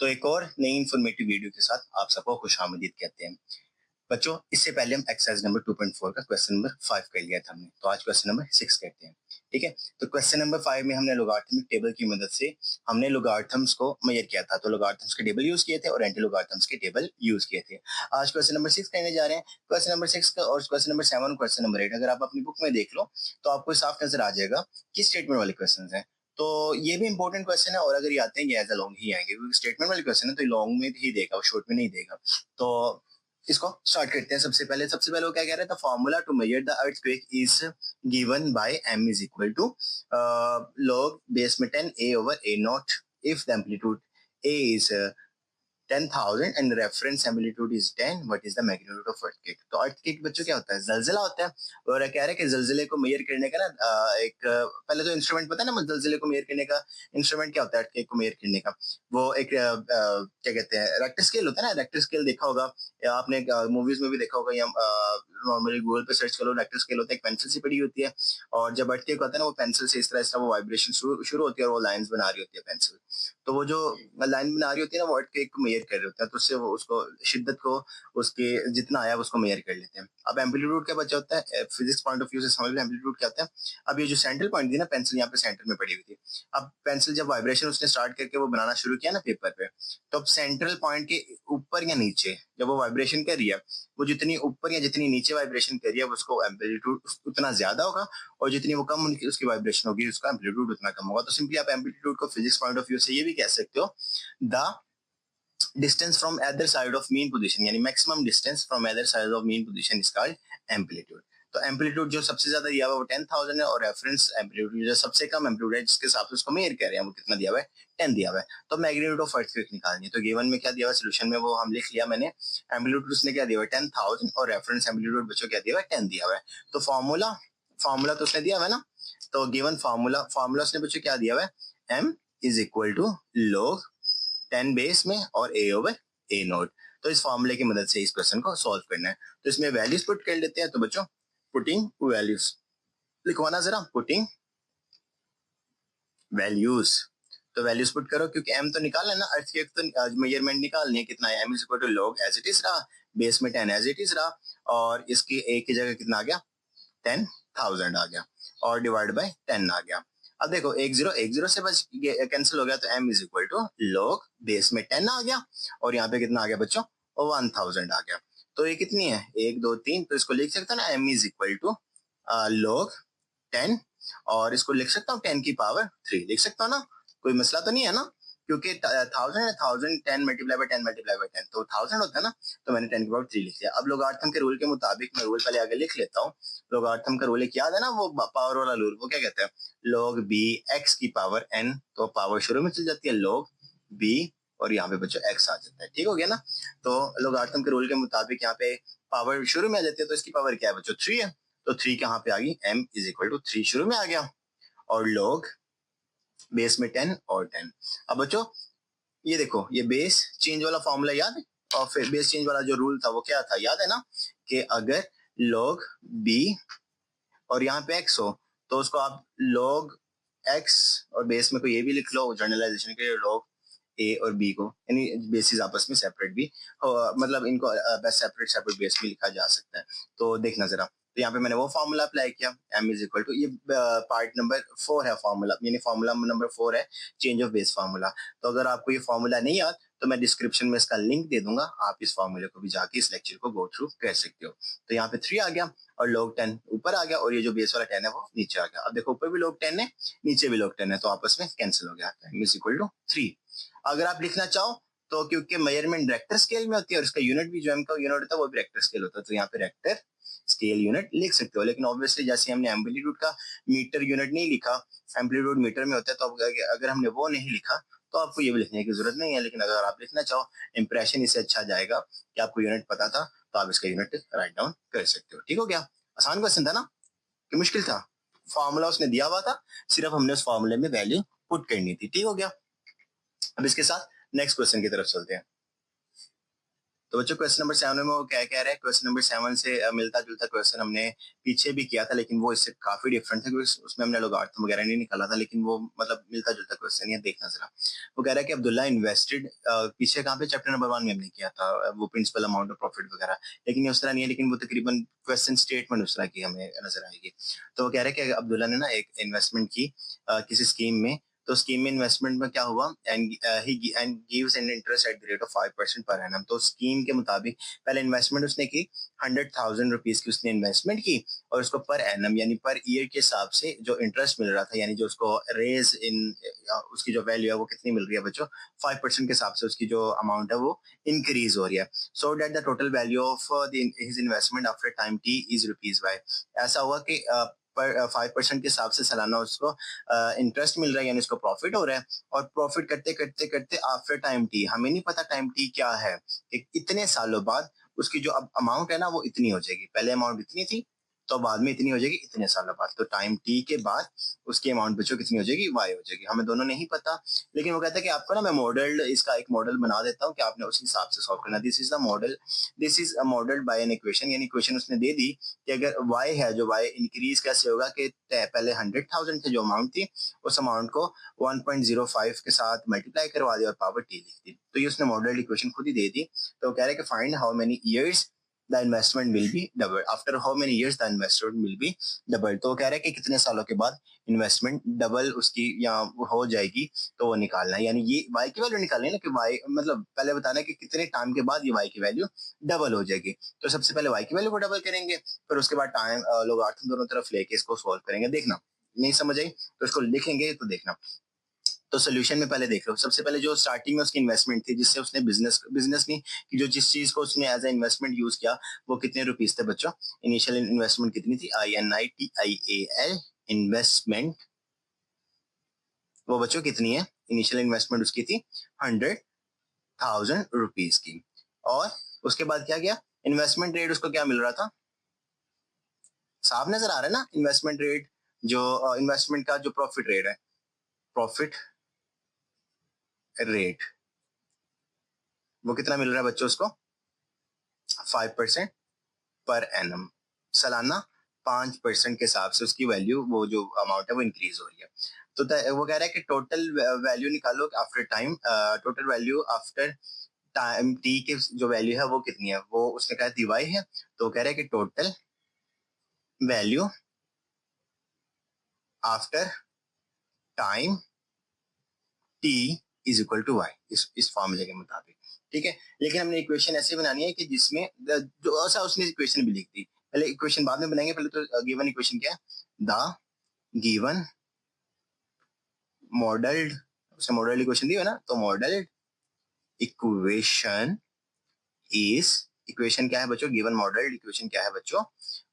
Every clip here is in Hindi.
तो एक और नई इन्फॉर्मेटिव वीडियो के साथ आप सबको खुशामदीद कहते हैं। बच्चों, इससे पहले हम एक्सरसाइज नंबर 2.4 का क्वेश्चन नंबर 5 कर लिया था हमने, तो आज क्वेश्चन नंबर 6 करते हैं। ठीक है, तो क्वेश्चन नंबर 5 में हमने लोगारिथमिक टेबल की मदद से हमने लोगारिथम्स को मेजर किया था, तो लोगारिथम्स के टेबल यूज किए थे और एंटी लोगारिथम्स के टेबल यूज किए थे। आज क्वेश्चन नंबर 6 करने जा रहे हैं। क्वेश्चन नंबर 6 का और क्वेश्चन नंबर 7, क्वेश्चन नंबर 8 अगर आप अपनी बुक में देख लो तो आपको साफ नजर आ जाएगा कि स्टेटमेंट वाले क्वेश्चन है। तो ये भी इंपॉर्टेंट क्वेश्चन है और अगर ये आते हैं ये एज अ लॉन्ग ही आएंगे, क्योंकि स्टेटमेंट वाले क्वेश्चन है तो लॉन्ग में ही देगा, शॉर्ट में नहीं देगा। तो इसको स्टार्ट करते हैं। सबसे पहले वो क्या कह रहा है, the formula to measure the earthquake is given by m is equal to log base में 10 a over a naught if the amplitude a is 10,000 and reference amplitude is 10, what is the magnitude of earthquake. तो अर्थक्वेक बच्चों क्या होता है, जलजिला होता है। और कह रहा है कि जलजिले को मेजर करने का ना एक पहले तो इंस्ट्रूमेंट पता है ना, जलजिले को मेजर करने का इंस्ट्रूमेंट क्या होता है अर्थक्वेक को मेजर करने का, वो एक क्या कहते हैं, रेक्टर स्केल होता है ना। रेक्टर स्केल देखा होगा या आपने मूवीज में भी देखा होगा, या नॉर्मली गूगल पे सर्च करो, रेक्टर स्केल होता है, एक पेंसिल सी पड़ी होती है और जब अर्थक्वेक होता है ना वो पेंसिल से इस तरह वो वाइब्रेशन शुरू होती है और वो लाइंस बना रही होती है पेंसिल। तो वो जो लाइन बना रही होती है ना वो अर्थक्वेक को मेजर कर रहे होता है, तो उससे वो उसको शिद्दत को उसके जितना आया उसको मेजर कर लेते हैं। अब एम्पलीट्यूड क्या बचा होता है, फिजिक्स पॉइंट ऑफ व्यू से समझ लो एम्पलीट्यूड क्या होता है। अब ये जो सेंट्रल पॉइंट थी ना, पेंसिल यहाँ पे सेंटर में पड़ी हुई थी। अब पेंसिल जब वाइब्रेशन उसने स्टार्ट करके वो बनाना शुरू किया ना पेपर पे, तो अब सेंट्रल पॉइंट के ऊपर या नीचे जब वो वाइब्रेशन कर रही है, वो जितनी ऊपर या जितनी नीचे वाइब्रेशन कर रही है उसको एम्पलीट्यूड उतना ज्यादा होगा, और जितनी वो कम उसकी वाइब्रेशन होगी उसका एम्पलीट्यूड उतना कम होगा। तो सिंपली आप एम्पलीट्यूड को फिजिक्स पॉइंट ऑफ व्यू से ये भी कह सकते हो, the distance from other side of mean position, यानी maximum distance from other side of mean position is called amplitude. तो एम्पलीट्यूड जो सबसे ज्यादा दिया हुआ है वो 10,000 है, और रेफरेंस एम्पलीट्यूड जो सबसे कम एम्पलीट्यूड है जिसके हिसाब से उसको मेजर कर रहे हैं वो कितना दिया हुआ है, 10 दिया हुआ है। तो मैग्नीट्यूड ऑफ अर्थक्वेक निकालनी है, तो गिवन में क्या दिया हुआ है सोल्यूशन में वो हम लिख लिया मैंने। एम्पलीट्यूड उसने क्या दिया हुआ है 10,000 और रेफरेंस एम्पलीट्यूड बच्चों क्या दिया हुआ है 10 दिया हुआ है। तो फॉर्मूला तो उसने दिया हुआ है ना, तो गिवन फॉर्मूला उसने बच्चों क्या दिया हुआ है, m is equal to log 10 base में और a ओवर a नोट। तो इस फॉर्मूले की मदद से इस क्वेश्चन को सॉल्व करना है। तो इसमें वैल्यूज पुट कर लेते हैं। तो बच्चों पुटिंग वैल्यूज लिखवाना जरा, पुटिंग वैल्यूज। तो वैल्यूज पुट करो क्योंकि m तो निकालना है ना, अर्थक्वेक तो मेजरमेंट निकालनी है कितना है, m is equal to log as it is रहा, बेस में 10 एज इट इज रहा, और इसकी a की जगह कितना आ गया 10,000 आ गया, और डिवाइड बाय 10 आ गया। अब देखो एक जीरो से बच कैंसिल हो गया, तो m is equal to log base में 10 आ गया, और यहाँ पे कितना आ गया बच्चों 1000 आ गया। तो ये कितनी है 1 2 3, तो इसको लिख सकते हो ना m is equal to log 10, और इसको लिख सकता हूँ 10 की पावर 3 लिख सकता हूँ ना, कोई मसला तो नहीं है ना, क्योंकि 1000 मल्टीप्लाई बाय 10 मल्टीप्लाई बाय 10 तो 1000 होता है ना, तो मैंने 10 की पावर 3 लिख लिया। अब लोगारिथम के रूल के मुताबिक मैं रूल पहले आगे लिख लेता हूँ। लोगारिथम का रूल एक याद है ना, वो पावर वाला रूल, वो क्या कहता है log b x की पावर n, तो पावर शुरू में चल जाती है log b और यहाँ पे बच्चों x आ जाता है, ठीक हो गया ना। तो लोगारिथम के रूल के मुताबिक यहाँ पे पावर शुरू में आ जाती है, तो इसकी पावर क्या है बच्चों 3 है, तो 3 कहाँ पे आ गई m इज इक्वल टू 3 शुरू में आ गया, और log बेस में 10 और 10। अब बच्चों ये देखो ये बेस चेंज वाला फॉर्मूला याद है, और फिर बेस चेंज वाला जो रूल था वो क्या था याद है ना, कि अगर log b और यहाँ पे x हो तो उसको आप log x और बेस में को ये भी लिख लो जनरलाइजेशन के लिए, log a और b को, यानी बेसिस आपस में सेपरेट भी मतलब इनको सेपरेट बेस भी लिखा जा सकता है। तो देखना जरा, तो यहाँ पे मैंने वो फॉर्मूला अप्लाई किया, m इज इक्वल टू, ये पार्ट नंबर 4 है फॉर्मूला, यानी फॉर्मूला नंबर 4 है चेंज ऑफ बेस फॉर्मूला। तो अगर आपको ये फॉर्मूला नहीं याद तो मैं डिस्क्रिप्शन में इसका लिंक दे दूंगा, आप इस फॉर्मूले को भी जाके इस लेक्चर को गो थ्रू कर सकते हो। तो यहाँ पे 3 आ गया और log 10 ऊपर आ गया, और ये जो बेस वाला 10 है वो नीचे आ गया। अब देखो ऊपर भी log 10 है नीचे भी log 10 है, तो आपस में कैंसिल हो गया, m इज इक्वल टू 3। अगर आप लिखना चाहो तो क्योंकि मेजरमेंट रेक्टर स्केल में होती है और इसका यूनिट भी जो m का यूनिट होता है वो भी रेक्टर स्केल होता है, तो यहाँ पे रेक्टर स्केल यूनिट लिख सकते हो। लेकिन ऑब्वियसली जैसे हमने एम्पलीट्यूड का मीटर यूनिट नहीं लिखा, एम्पलीट्यूड मीटर में होता है, तो अगर हमने वो नहीं लिखा तो आपको ये भी लिखने की जरूरत नहीं है। लेकिन अगर आप लिखना चाहो इंप्रेशन इससे अच्छा जाएगा कि आपको यूनिट पता था, तो आप इसका यूनिट राइट डाउन कर सकते हो। ठीक हो गया, आसान क्वेश्चन था ना कि मुश्किल था, फॉर्मूला उसने दिया हुआ था, सिर्फ हमने उस फॉर्मूले में वैल्यू पुट करनी थी। ठीक हो गया, अब इसके साथ नेक्स्ट क्वेश्चन की तरफ चलते हैं। तो बच्चों क्वेश्चन नंबर 7 में वो क्या कह रहे हैं, क्वेश्चन नंबर 7 से मिलता जुलता क्वेश्चन हमने पीछे भी किया था, लेकिन वो इससे काफी डिफरेंट था क्योंकि उसमें हमने लॉगरिथम वगैरह नहीं निकाला था, लेकिन वो मतलब मिलता जुलता क्वेश्चन है, देखना जरा। वो कह रहा है कि अब्दुल्ला इन्वेस्टेड, पीछे कहाँ पे चैप्टर नंबर 1 में हमने किया था वो प्रिंसिपल अमाउंट ऑफ प्रॉफिट वगैरह, लेकिन ये उस तरह नहीं है, लेकिन वो तकरीबन क्वेश्चन स्टेटमेंट उस तरह की हमें नजर आएगी। तो वो कह रहे हैं कि अब्दुल्ला ने ना एक इन्वेस्टमेंट की किसी स्कीम में, तो स्कीम में इन्वेस्टमेंट में क्या हुआ, and he and gives an interest at the rate of 5% per annum. तो स्कीम के मुताबिक पहले इन्वेस्टमेंट उसने की 100,000 रुपीज की उसने इन्वेस्टमेंट की, और उसको पर एनम यानी पर ईयर के हिसाब से जो इंटरेस्ट मिल रहा था, यानी जो उसको रेज इन उसकी जो वैल्यू है वो कितनी मिल रही है बच्चों, 5% के हिसाब से उसकी जो अमाउंट है वो इंक्रीज हो रही है। So that the total value of his investment after time T is rupees 5। ऐसा हुआ कि पर 5% के हिसाब से सालाना उसको इंटरेस्ट मिल रहा है, यानी उसको प्रॉफिट हो रहा है, और प्रॉफिट करते करते करते आफ्टर टाइम टी, हमें नहीं पता टाइम टी क्या है, कि इतने सालों बाद उसकी जो अब अमाउंट है ना वो इतनी हो जाएगी, पहले अमाउंट इतनी थी तो बाद में इतनी हो जाएगी इतने सालों बाद, तो टाइम टी के बाद उसकी अमाउंट बच्चों कितनी हो जाएगी, वाई हो जाएगी, हमें दोनों नहीं पता। लेकिन वो कहता है कि आपको ना मैं मॉडल, इसका एक मॉडल बना देता हूँ कि आपने उस हिसाब से सॉल्व करना। This is the model, this is a model by an equation, यानी इक्वेशन उसने दे दी कि अगर y है, जो y इंक्रीज कैसे होगा, कि पहले 100,000 थे जो अमाउंट थी, उस अमाउंट को 1.05 के साथ मल्टीप्लाई करवा दिया और पावर t लिख दी, तो ये उसने मॉडल इक्वेशन खुद ही दे दी। तो वो कह रहे हैं कि find how many years the investment will be double, after how many years the investment will be double. तो वो कह रहे हैं कि कितने सालों के बाद इन्वेस्टमेंट डबल उसकी या हो जाएगी, तो वो निकालना है, यानी ये y की वैल्यू निकालनी है ना, कि y मतलब पहले बताना है कि कितने टाइम के बाद ये y की वैल्यू डबल हो जाएगी। तो सबसे पहले y की वैल्यू को डबल करेंगे, फिर उसके बाद टाइम लॉगरिथम दोनों तरफ लेके इसको सॉल्व करेंगे। देखना नहीं समझ आई तो इसको लिखेंगे तो देखना। तो सोल्यूशन में पहले देख लो, सबसे पहले जो स्टार्टिंग में उसकी इन्वेस्टमेंट थी, जिससे उसने बिजनेस बिजनेस नहीं कि जो जिस चीज को उसने एज ए इन्वेस्टमेंट यूज किया, वो कितने रुपीस थे बच्चों, इनिशियल इन्वेस्टमेंट कितनी थी, INITIAL इन्वेस्टमेंट, वो बच्चों कितनी है, इनिशियल इन्वेस्टमेंट उसकी थी 100,000 रुपीज की। और उसके बाद क्या किया, इन्वेस्टमेंट रेट उसको क्या मिल रहा था, साफ नजर आ रहा है ना, इन्वेस्टमेंट रेट जो इन्वेस्टमेंट का जो प्रॉफिट रेट है, प्रॉफिट रेट वो कितना मिल रहा है बच्चों उसको, 5% पर एनम, सालाना 5% के हिसाब से उसकी वैल्यू, वो जो अमाउंट है वो इंक्रीज हो रही है। तो वो कह रहा है कि टोटल वैल्यू निकालो after time, total value after time T की जो वैल्यू है वो कितनी है, वो उसने कहा थी वाई है, तो कह रहा है कि total value after time T is equal to Y, इस फॉर्मूले के मुताबिक, ठीक है। लेकिन हमने इक्वेशन ऐसे बनानी है कि जिसमें जो ऐसा उसने इक्वेशन भी लिख दी, पहले इक्वेशन बाद में बनाएंगे, पहले तो गिवन इक्वेशन क्या है, द गिवन मॉडल्ड, उसने मॉडल इक्वेशन दी है ना, तो मॉडल इक्वेशन इज, इक्वेशन क्या है बच्चों, गिवन मॉडल इक्वेशन क्या है बच्चों,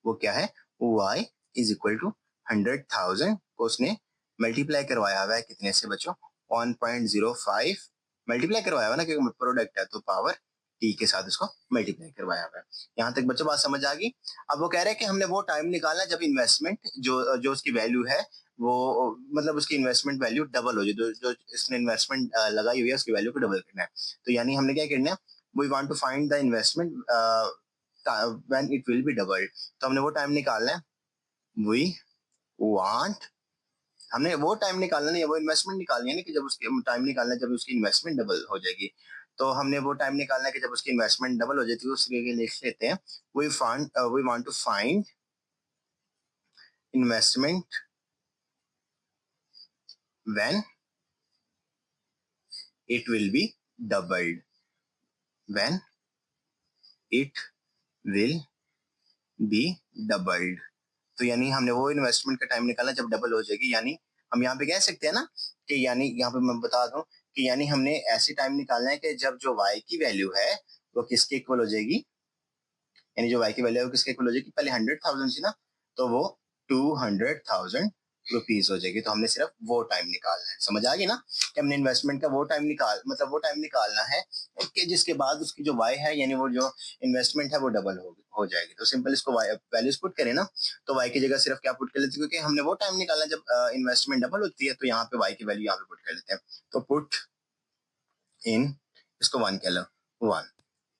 वो क्या है, y इज इक्वल टू 100,000 को उसने मल्टीप्लाई करवाया हुआ है कितने से बच्चों, 1.05 मल्टीप्लाई करवाया हुआ ना, क्योंकि प्रोडक्ट है तो पावर t के साथ उसको मल्टीप्लाई करवाया हुआ है। यहाँ तक बच्चों बात समझ आ गई। अब वो कह रहे हैं कि हमने वो टाइम निकालना जब इन्वेस्टमेंट जो जो उसकी वैल्यू है वो मतलब उसकी इन्वेस्टमेंट वैल्यू डबल हो जाए, जो इसने इन्वेस्टमेंट लगाई हुई है उसकी वैल्यू को डबल करना है। तो यानी हमने क्या करना है, we want to find the investment when it will be double, तो हमने वो टाइम निकालना है, वी वांट, हमने वो टाइम निकालना नहीं है, वो इन्वेस्टमेंट निकालनी है ना, कि जब उसकी टाइम निकालना है जब उसकी इन्वेस्टमेंट डबल हो जाएगी, तो हमने वो टाइम निकालना है कि जब उसकी इन्वेस्टमेंट डबल हो जाती है, उसके लिए लिख लेते हैं, we want to find investment when it will be doubled, when it will be doubled. तो यानी हमने वो इन्वेस्टमेंट का टाइम निकालना जब डबल हो जाएगी, यानी हम यहाँ पे कह सकते हैं ना कि यानी यहाँ पे मैं बता दूं कि यानी हमने ऐसी टाइम निकालना है कि जब जो y की वैल्यू है वो किसके इक्वल हो जाएगी, यानी जो y की वैल्यू है वो किसके इक्वल हो जाएगी, पहले 100,000 थी ना, तो वो 200,000 रुपीज हो जाएगी। तो हमने सिर्फ वो टाइम निकालना है, समझ आ गई ना, कि हमने इन्वेस्टमेंट का वो टाइम निकाल मतलब वो टाइम निकालना है कि जिसके बाद उसकी जो y है यानी वो जो इन्वेस्टमेंट है वो डबल हो जाएगी। तो सिंपल इसको वैल्यूज पुट करें ना, तो y की जगह सिर्फ क्या पुट कर लेते हैं, क्योंकि हमने वो टाइम निकालना जब इन्वेस्टमेंट डबल होती है, तो यहाँ पे y की वैल्यू यहाँ पे पुट कर लेते हैं, तो पुट इन, इसको 1 कह लो 1,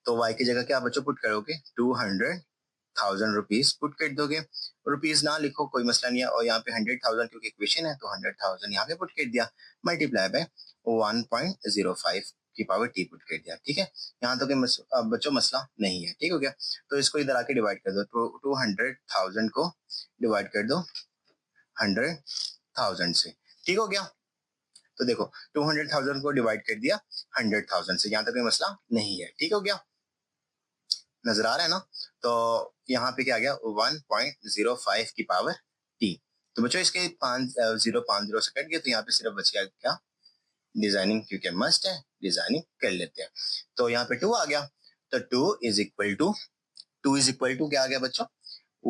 तो y की जगह क्या बच्चों पुट करोगे 200,000 रुपीज पुट कर दोगे, रुपीज ना लिखो कोई मसला नहीं है, और यहाँ पे 100,000 क्योंकि इक्वेशन है तो 100,000 यहाँ पे पुट कर दिया, मल्टीप्लाई बाय 1.05 की पावर टी पुट कर दिया। ठीक है, यहाँ तो बच्चों मसला नहीं है। ठीक हो गया, तो इसको इधर आके डिवाइड कर दो, तो 200,000 को डिवाइड कर दो 100,000 से। ठीक हो गया, तो देखो 200,000 को डिवाइड कर दिया 100,000 से, यहाँ तक कोई मसला नहीं है। ठीक हो गया, नजर आ रहा है ना। तो यहाँ पे क्या आ गया 1.05 की पावर टी। तो बच्चों इसके 5050 से कट गया, तो यहाँ पे सिर्फ बच गया क्या डिजाइनिंग, क्योंकि मस्ट है डिजाइनिंग कर लेते हैं। तो यहाँ पे 2 आ गया, तो 2 इज इक्वल टू क्या आ गया बच्चों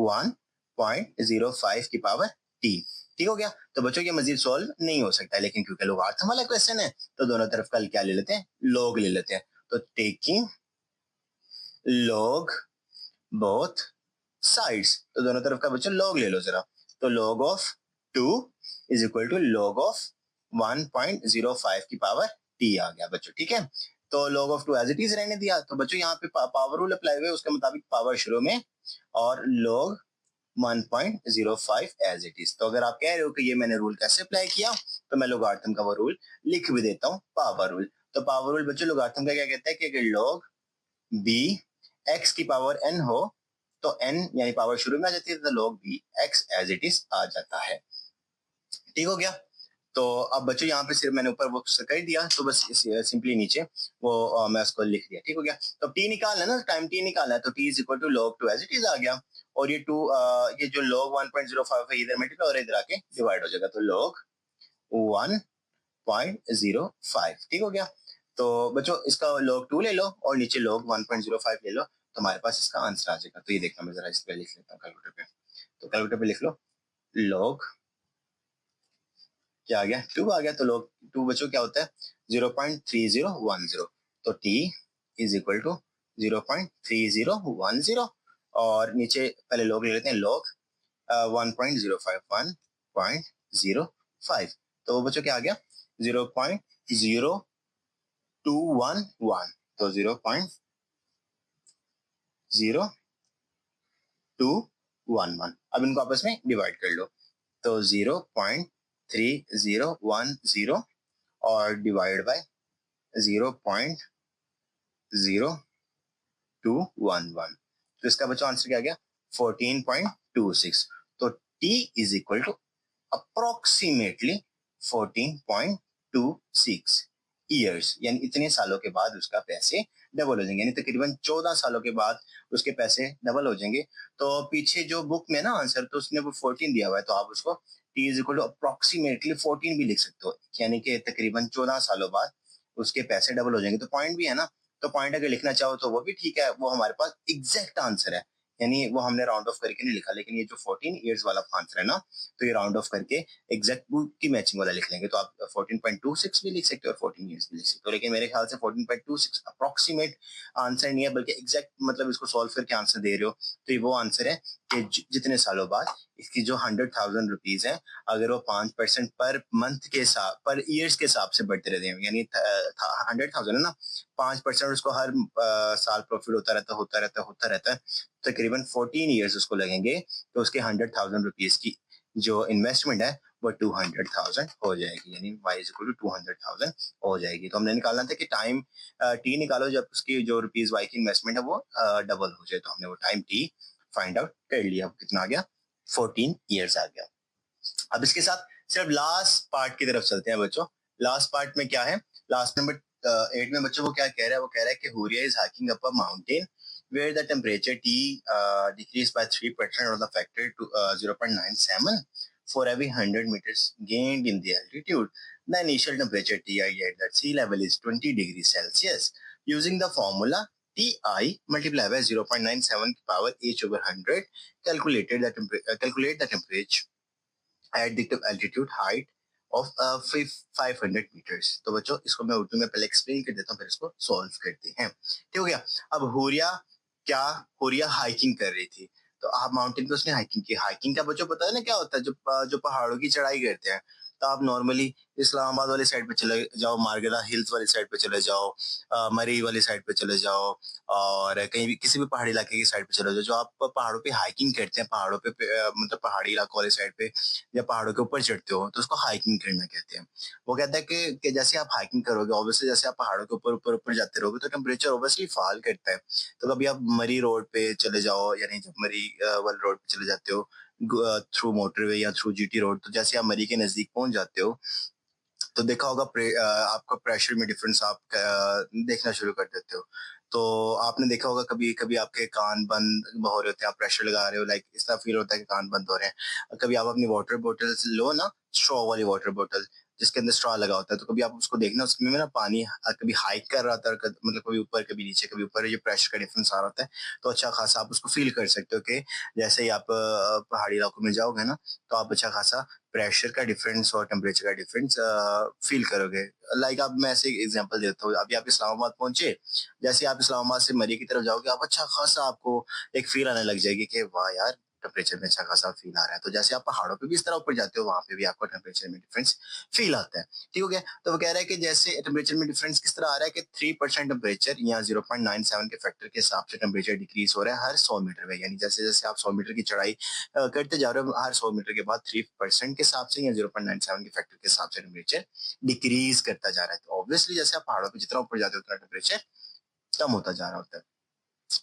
1.05 की पावर टी। ठीक हो गया, तो बच्चों ये मजीद सॉल्व नहीं हो सकता, लेकिन क्योंकि लोगार्थम वाला क्वेश्चन है तो दोनों तरफ कल क्या ले लेते हैं लॉग ले लेते हैं। तो टेकिंग log both sides, तो दोनों तरफ का बच्चों log ले लो जरा, तो log of 2 is equal to log of 1.05 की पावर t आ गया बच्चों। ठीक है, तो log of 2 as it is रहने दिया, तो बच्चों यहाँ पे पावर रूल अप्लाई हुए उसके मुताबिक पावर शुरू में और log 1.05 एज इट इज। तो अगर आप कह रहे हो कि ये मैंने रूल कैसे अप्लाई किया, तो मैं लोगार्थम का वो रूल लिख भी देता हूँ, पावर रूल। तो पावर रूल बच्चों लोगार्थम का क्या कहता है कि अगर log b x की पावर n हो तो n यानी पावर शुरू में आ जाती है, तो log b x as it is आ जाता है। ठीक हो गया, तो अब बच्चों यहाँ पे सिर्फ मैंने ऊपर वो कर दिया, तो बस सिंपली नीचे वो मैं उसको लिख दिया। ठीक हो गया, तो t निकालना है ना, टाइम t निकालना है, तो t is equal to log 2 as it is आ गया, और ये 2 ये जो log 1.05 है इधर मल्टीप्लाई और इधर आके डिवाइड हो जाएगा, तो log 1.05। ठीक हो गया, तो बच्चों इसका log 2 ले लो और नीचे log 1.05 ले लो, तो हमारे पास इसका आंसर आ जाएगा। तो ये देखना, मैं जरा इस पे लिख लेता हूँ कैलकुलेटर पे, तो कैलकुलेटर पे लिख लो log क्या आ गया 2 आ गया, तो log 2 बच्चों क्या होता है 0.3010, तो t इज इक्वल टू 0.3010, और नीचे पहले log ले लेते हैं log 1.05, तो बच्चों क्या आ गया 0.0211, तो 0.0211। अब इनको आपस में डिवाइड कर लो, तो 0.3010 और डिवाइड बाय 0.0211, तो इसका बच्चों आंसर क्या आ गया 14.26। तो t is equal to approximately 14.26 years, यानी इतने सालों के बाद उसका पैसे डबल हो जाएंगे, यानी तकरीबन 14 सालों के बाद उसके पैसे डबल हो जाएंगे। तो पीछे जो बुक में ना आंसर, तो उसने वो 14 दिया हुआ है, तो आप उसको t is equal to approximately 14 भी लिख सकते हो, यानी कि तकरीबन 14 सालों बाद उसके पैसे डबल हो जाएंगे। तो पॉइंट भी है ना, तो पॉइंट अगर लिखना चाहो तो वो भी ठीक है, वो हमारे पास एग्जैक्ट आंसर है, यानी वो हमने राउंड ऑफ करके नहीं लिखा, लेकिन ये जो 14 इयर्स वाला आंसर है ना, तो ये राउंड ऑफ करके एग्जैक्ट बुक की मैचिंग वाला लिख लेंगे, तो आप 14.26 भी लिख सकते हो और 14 इयर्स भी लिख सकते हो, लेकिन मेरे ख्याल से 14.26 अप्रोक्सीमेट आंसर नहीं है, बल्कि एग्जैक्ट मतलब इसको सॉल्व करके आंसर दे रहे हो, तो ये वो आंसर है कि जितने सालों बाद इसकी जो 100,000 रुपीज है, अगर वो 5% पर मंथ के साथ पर ईयर्स के हिसाब से बढ़ते रहते हैं, यानी 100,000 है ना, 5% उसको हर साल प्रॉफिट होता रहता है, तकरीबन 14 इयर्स उसको लगेंगे, तो उसके 100,000 रुपीज की जो इन्वेस्टमेंट है वो 200,000 हो जाएगी, यानी y इज इक्वल टू 200,000 हो जाएगी। तो हमने निकालना था कि टाइम t निकालो जब उसकी जो रुपीज y की इन्वेस्टमेंट है वो डबल हो जाए, तो हमने वो टाइम t फाइंड आउट कर लिया। अब कितना आ गया 14 इयर्स आ गया। अब इसके साथ सिर्फ लास्ट पार्ट की तरफ चलते हैं बच्चों। लास्ट पार्ट में क्या है, लास्ट नंबर 8 में बच्चों वो क्या कह रहा है, वो कह रहा है कि Huriya is hiking up a mountain where the temperature T decreased by 3% of the factor to 0.97 for every 100 meters gained in the altitude. The initial temperature Ti at that sea level is 20 degrees Celsius. Using the formula Ti multiplied by 0.97 power h over 100, calculate the temperature at the altitude height of 500 meters। तो बच्चों इसको मैं उर्दू में पहले एक्सप्लेन कर देता हूँ, फिर इसको सॉल्व करते हैं। ठीक हो गया, अब हुरिया हाइकिंग कर रही थी, तो आप माउंटेन पे उसने हाइकिंग की। हाइकिंग का बच्चों पता है ना क्या होता है, जो पहाड़ों की चढ़ाई करते हैं, तो आप नॉर्मली इस्लामाबाद वाली साइड पे चले जाओ, मारगेला हिल्स वाली साइड पे चले जाओ, मरी वाली साइड पे चले जाओ, और कहीं भी किसी भी पहाड़ी इलाके की साइड पे चले जाओ, जो आप पहाड़ों पे हाइकिंग करते हैं, पहाड़ों पे मतलब पहाड़ी इलाकों वाली साइड पे या पहाड़ों के ऊपर चढ़ते हो, तो उसको हाइकिंग करना कहते हैं। वो कहता है कि जैसे आप हाइकिंग करोगे, ऑब्वियसली जैसे आप पहाड़ों के ऊपर ऊपर ऊपर जाते रहोगे, तो टेम्परेचर ऑब्वियसली फॉल करता है। तो कभी आप मरी रोड पे चले जाओ, यानी जब मरी वाली रोड पे चले जाते हो थ्रू मोटरवे या थ्रू जीटी रोड, तो जैसे आप मरी के नजदीक पहुंच जाते हो, तो देखा होगा आपका प्रेशर में डिफरेंस आप देखना शुरू कर देते हो। तो आपने देखा होगा कभी कभी आपके कान बंद हो रहे होते हैं, आप प्रेशर लगा रहे हो, लाइक इस तरह फील होता है कि कान बंद हो रहे हैं। कभी आप अपनी वाटर बोतल लो ना, स्ट्रॉ वाली वाटर बोतल जिसके अंदर स्ट्रॉ लगा होता है, तो कभी आप उसको देखना, उसमें ना पानी कभी हाइक कर रहा था, मतलब कभी ऊपर कभी नीचे, कभी ऊपर, ये प्रेशर का डिफरेंस आ रहा होता है। तो अच्छा खासा आप उसको फील कर सकते हो कि जैसे ही आप पहाड़ी इलाकों में जाओगे ना, तो आप अच्छा खासा प्रेशर का डिफरेंस और टेम्परेचर का डिफरेंस फील करोगे। लाइक आप, मैं ऐसे एग्जांपल देता हूँ, अभी आप इस्लामाबाद पहुंचे, जैसे आप इस्लामाबाद से मरी की तरफ जाओगे, आप अच्छा खासा आपको एक फील आने लग जाएगी कि वाह यार, टेम्परेचर में अच्छा खासा फील आ रहा है। तो जैसे आप पहाड़ों पे भी इस तरह ऊपर जाते हो, वहां पे भी आपको टेम्परेचर में डिफरेंस फील आता है। ठीक हो गया। तो वो कह रहा है कि जैसे टेम्परेचर में डिफरेंस किस तरह आ रहा है कि 3% टेम्परेचर या 0.97 के फैक्टर के हिसाब से टेम्परेचर डिक्रीज हो रहा है हर 100 मीटर में। यानी जैसे जैसे आप 100 मीटर की चढ़ाई करते जा रहे हो, हर 100 मीटर के बाद 3% के हिसाब से या 0.97 के फैक्टर के हिसाब से टेम्परेचर डिक्रीज करता जा रहा है। तो ऑब्वियसली जैसे आप पहाड़ों पे जितना ऊपर जाते हो, उतना टेम्परेचर कम होता जा रहा होता है।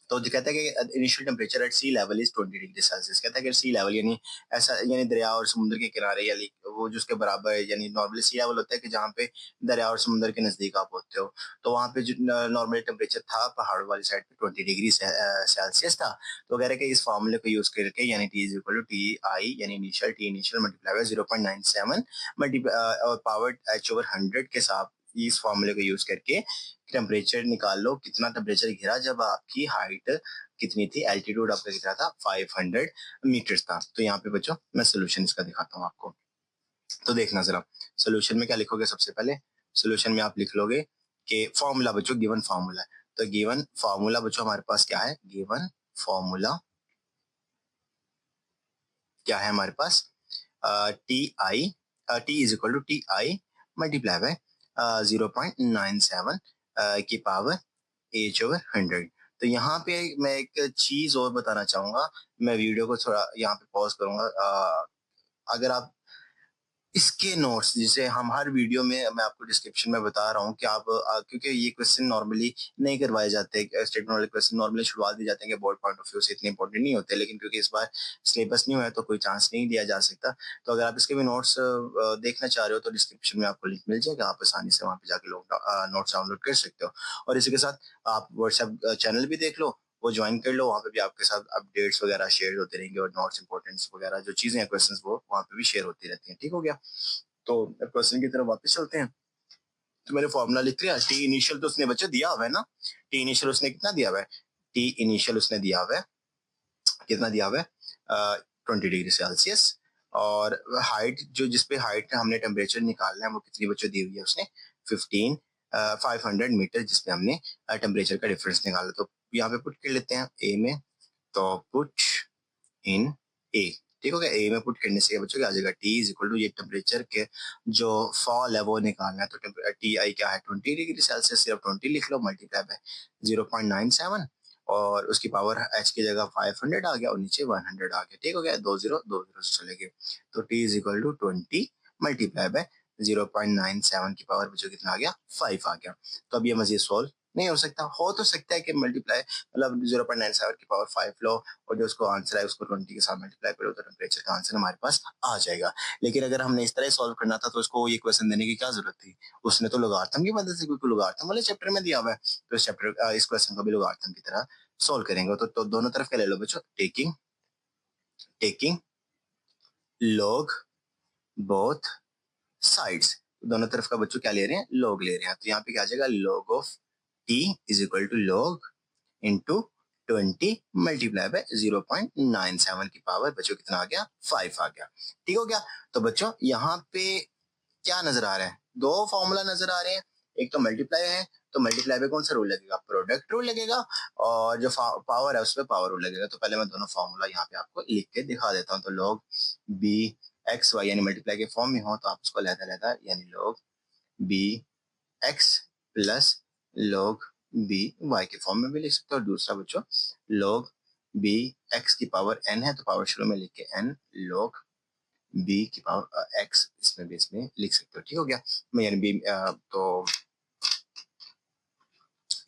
तो जो कहता है कि initial temperature at sea level is 20 degree Celsius. कहता है कि सी लेवल यानी ऐसा, यानी दरिया और समुद्र के किनारे, यानी वो जो उसके बराबर है, यानी नॉर्मली सी लेवल होता है कि जहाँ पे दरिया और समुद्र के नजदीक आप होते हो। तो वहाँ पे जो नॉर्मल टेम्परेचर था पहाड़ों वाली साइड पे 20 डिग्री सेल्सियस था। तो कह रहे हैं कि इस फॉर्मूले को यूज करके, यानी T is equal to T I, यानी initial T initial multiply by 0.97 और पावर एच ओवर 100 के साथ, इस फॉर्मूले को यूज करके टेम्परेचर निकाल लो, कितना टेम्परेचर गिरा जब आपकी हाइट कितनी थी, एल्टीट्यूड आपका कितना था, 500 मीटर था। तो यहाँ पे बच्चों मैं सोल्यूशन इसका दिखाता हूँ आपको। तो देखना जरा, सोल्यूशन में क्या लिखोगे, सबसे पहले सोल्यूशन में आप लिख लोगे कि फॉर्मूला बच्चों, गिवन फॉर्मूला है। तो गिवन फॉर्मूला बच्चों हमारे पास क्या है, गिवन फॉर्मूला क्या है हमारे पास, T I, T is equal to T I multiply by 0.97 की पावर एच ओवर 100। तो यहाँ पे मैं एक चीज और बताना चाहूंगा, मैं वीडियो को थोड़ा यहाँ पे पॉज करूंगा। अगर आप इसके नोट्स, जिसे हम हर वीडियो में मैं आपको डिस्क्रिप्शन में बता रहा हूँ कि आप क्योंकि ये क्वेश्चन नॉर्मली नहीं करवाए जाते, स्टेटमेंट वाले क्वेश्चन नॉर्मली छुड़वा दिए जाते हैं कि बोर्ड पॉइंट ऑफ व्यू से इतने इंपॉर्टेंट नहीं होते, लेकिन क्योंकि इस बार सिलेबस नहीं हुआ है तो कोई चांस नहीं दिया जा सकता। तो अगर आप इसके भी नोट्स देखना चाह रहे हो, तो डिस्क्रिप्शन में आपको लिंक मिल जाएगा, आप आसानी से वहाँ पे जाके लोग नोट्स डाउनलोड कर सकते हो। और इसी के साथ आप व्हाट्सएप चैनल भी देख लो, वो ज्वाइन कर लो, वहाँ पे भी आपके साथ अपडेट्स वगैरह शेयर होते रहेंगे, और नोट्स इंपॉर्टेंट्स वगैरह जो चीजें हैं, क्वेश्चंस, वो वहाँ पे भी शेयर होती रहती हैं। ठीक हो गया। तो क्वेश्चन की तरफ वापस चलते हैं। तो मैंने फॉर्मूला लिख लिया, टी इनिशियल तो उसने बच्चे दिया हुआ है ना, टी इनिशियल उसने कितना दिया हुआ है, टी इनिशियल उसने दिया हुआ है, कितना दिया हुआ है, 20 डिग्री सेल्सियस। और हाइट, जो जिसपे हाइट हमने टेम्परेचर निकालना है, वो कितनी बच्चों दी हुई है उसने, 500 मीटर, जिसपे हमने टेम्परेचर का डिफरेंस निकाला। तो यहाँ पे पुट कर लेते हैं ए में, तो पुट इन ए। ठीक हो गया। ए में पुट करने से क्या बच्चों, आ जाएगा टी इज इक्वल टू, ये टेम्परेचर के जो फॉल है वो निकालना है, तो टी आई क्या है, 20 डिग्री सेल्सियस, सिर्फ 20 लिख लो, मल्टीप्लाई बाय 0.97, और उसकी पावर एच की जगह 500 आ गया, और नीचे 100 आ गया। ठीक हो गया, दो जीरो से चले गए। तो T is equal to 20 multiply by 0.97 की पावर बच्चों कितना आ गया, 5 आ गया। तो अब ये मजीद सोल्व नहीं हो तो सकता है कि मल्टीप्लाई, मतलब 0.97 की पावर 5 लो, और जो उसको आंसर है उसको 20 के साथ मल्टीप्लाई करो, तो टेम्परेचर का आंसर हमारे पास आ जाएगा। लेकिन अगर हमने इस तरह सॉल्व करना था, तो उसको ये क्वेश्चन देने की क्या जरूरत थी, उसने तो लोगार्थम की मदद से, क्योंकि लोगार्थम वाले चैप्टर में दिया हुआ है, तो इस चैप्टर इस क्वेश्चन को भी लोगार्थम की तरह सॉल्व करेंगे। तो दोनों तरफ क्या ले लो बच्चों, taking taking log both sides, दोनों तरफ का बच्चों क्या ले रहे हैं, लॉग ले रहे हैं। तो यहाँ पे क्या आ जाएगा, log of T is equal to log into 20 multiply by 0.97 की पावर बच्चों कितना आ गया, 5 आ गया। ठीक हो गया। तो बच्चों यहाँ पे क्या नजर आ रहा है, दो फॉर्मूला नजर आ रहे हैं, एक तो मल्टीप्लाई है, तो मल्टीप्लाई पे कौन सा रूल लगेगा, प्रोडक्ट रूल लगेगा, और जो पावर है उसमें पावर रूल लगेगा। तो पहले मैं दोनों फॉर्मूला यहाँ पे आपको लिख के दिखा देता हूँ। तो लॉग बी एक्स वाई यानी मल्टीप्लाई के फॉर्म में हो तो आप उसको लहदा यानी log B X plus log B Y के फॉर्म में भी लिख सकते हो। और दूसरा बच्चों log बी एक्स की पावर n है तो पावर शुरू में लिख के n log बी की पावर एक्स इसमें लिख सकते हो। ठीक हो गया, यानी बी तो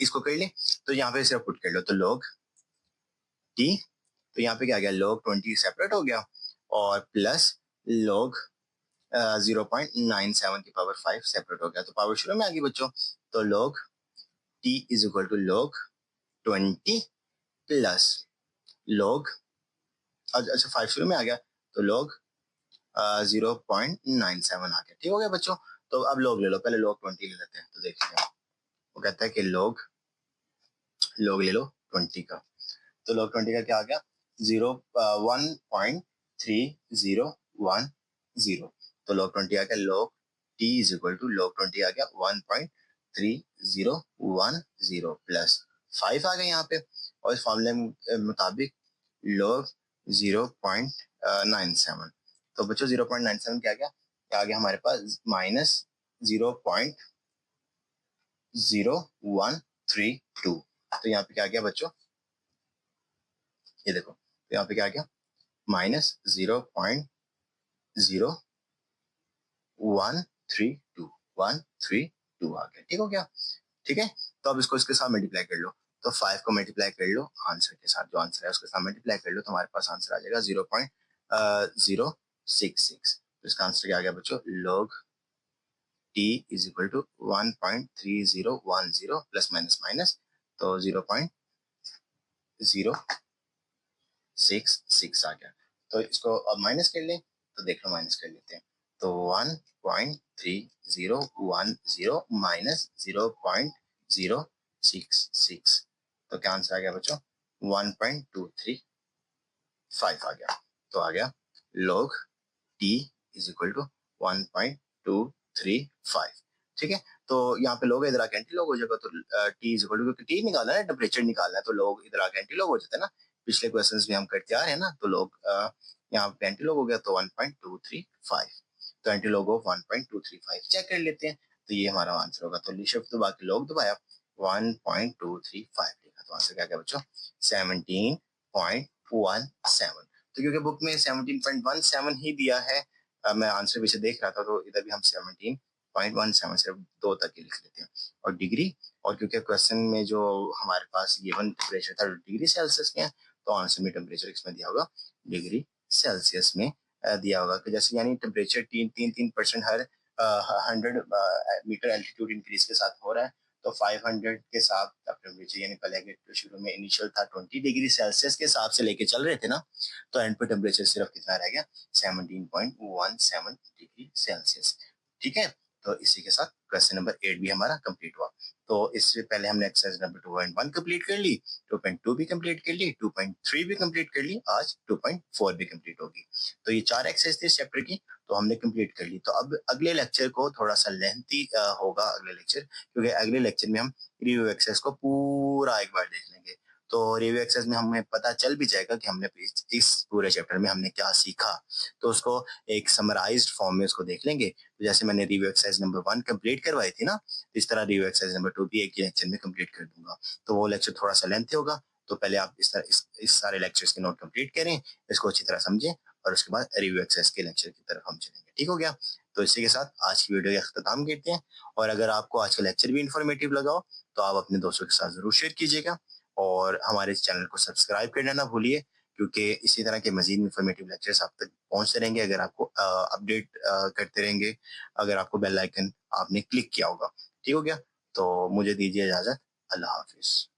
इसको कर ले तो यहाँ पे सिर्फ पुट कर लो तो log टी, तो यहाँ पे क्या आ गया log 20 सेपरेट हो गया और प्लस log 0.97 की पावर 5 सेपरेट हो गया। तो पावर शुरू में आ गई बच्चों, तो log t is equal to log 20 plus log, अच्छा 5 शुरू में आ गया तो log 0.97 आ गया। ठीक हो गया बच्चों, तो अब log ले लो, पहले log 20 ले लेते हैं। तो देखिए वो कहता है कि log ले लो 20 का, तो log 20 का क्या आ गया 1.3010, तो log 20 आ गया log t is equal to log 20 आ गया 1.3010 प्लस 5 आ गया यहाँ पे, और इस फॉर्मूले मुताबिक log 0.97, तो बच्चों 0.97 क्या आ गया हमारे पास -0.0132। तो यहाँ पे क्या आ गया बच्चों, ये देखो, तो यहाँ पे क्या आ गया -0.0132 आ गया। ठीक हो गया, ठीक है। तो अब इसको इसके साथ मल्टीप्लाई कर लो, तो 5 को मल्टीप्लाई कर लो आंसर के साथ, जो आंसर है उसके साथ मल्टीप्लाई कर लो तो हमारे पास आंसर आ जाएगा 0.066। तो इसका आंसर क्या आ गया बच्चों, log t is equal to 1.3010 plus minus minus, तो 0.066 आ गया। तो इसको अब माइनस कर लें, तो देख लो माइनस कर लेते हैं, तो 1.3010 माइनस 0.066, तो क्या आंसर आ गया बच्चों 1.235 आ गया। तो आ गया log t is equal to 1.235। ठीक है, तो यहाँ पे लोग इधर आके एंटी लॉग हो जाएगा, तो टी इज इक्वल टू, क्योंकि टी निकालना है टेम्परेचर निकालना है, तो लोग इधर आके एंटी लॉग हो जाते हैं ना, पिछले क्वेश्चंस में हम करते आ रहे हैं ना, तो लोग यहाँ पे एंटी लॉग हो गया तो 1.235, तो एंटी लॉग ऑफ 1.235 चेक कर लेते हैं, तो ये हमारा आंसर होगा। तो शिफ्ट दबा के लॉग दबाया 1.235 लिखा, तो आंसर क्या गया बच्चों 17.17। तो क्योंकि बुक में 17.17 ही दिया है, मैं आंसर पीछे देख रहा था तो इधर भी हम 17.17 सिर्फ 2 तक ही लिख लेते हैं। और डिग्री, और क्योंकि क्वेश्चन में जो हमारे पास गिवन टेम्परेचर था डिग्री सेल्सियस में, तो आंसर में टेम्परेचर इसमें दिया होगा डिग्री सेल्सियस में दिया होगा कि जैसे यानी टेम्परेचर 3% हर 100 मीटर एल्टीट्यूड इंक्रीज के साथ हो रहा है, तो 500 के साथ टेम्परेचर यानी पहले के शुरू में इनिशियल था 20 डिग्री सेल्सियस के हिसाब से लेके चल रहे थे ना, तो एंड पे टेम्परेचर सिर्फ कितना रह गया 17.17 डिग्री सेल्सियस। ठीक है, तो इसी के साथ क्वेश्चन नंबर 8 भी हमारा कंप्लीट हुआ। तो इससे पहले हमने एक्सरसाइज नंबर 2.1 कंप्लीट कर ली, 2.2 भी कंप्लीट कर ली, 2.3 भी कंप्लीट कर ली, आज 2.4 भी कंप्लीट होगी। तो ये 4 एक्सरसाइज थी चैप्टर की, तो हमने कंप्लीट कर ली। तो अब अगले लेक्चर को थोड़ा सा लेंथी होगा अगले लेक्चर, क्योंकि अगले लेक्चर में हम रिव्यू एक्सरसाइज को पूरा एक बार देख लेंगे, तो रिव्यू एक्सरसाइज में हमें पता चल भी जाएगा कि हमने इस पूरे चैप्टर में हमने क्या सीखा, तो उसको एक समराइज्ड फॉर्म में उसको देख लेंगे। तो जैसे मैंने रिव्यू एक्सरसाइज नंबर 1 कंप्लीट करवाई थी ना, इस तरह रिव्यू एक्सरसाइज नंबर 2 भी एक ही लेक्चर में कंप्लीट कर दूंगा। तो वो लेक्चर थोड़ा सा लेंथी होगा, तो पहले आप इस सारे लेक्चर्स के नोट कंप्लीट करें, इसको अच्छी तरह समझें, और उसके बाद रिव्यू एक्सरसाइज के लेक्चर की तरफ हम चलेंगे। ठीक हो गया, तो इसी के साथ आज की वीडियो का अख्ताम करते हैं। और अगर आपको आज का लेक्चर भी इंफॉर्मेटिव लगा हो तो आप अपने दोस्तों के साथ जरूर शेयर कीजिएगा, और हमारे चैनल को सब्सक्राइब करना ना भूलिए, क्योंकि इसी तरह के मजीद इंफॉर्मेटिव लेक्चर्स आप तक पहुंचते रहेंगे अगर आपको अपडेट करते रहेंगे, अगर आपको बेल आइकन आपने क्लिक किया होगा। ठीक हो गया, तो मुझे दीजिए इजाजत, अल्लाह हाफिज।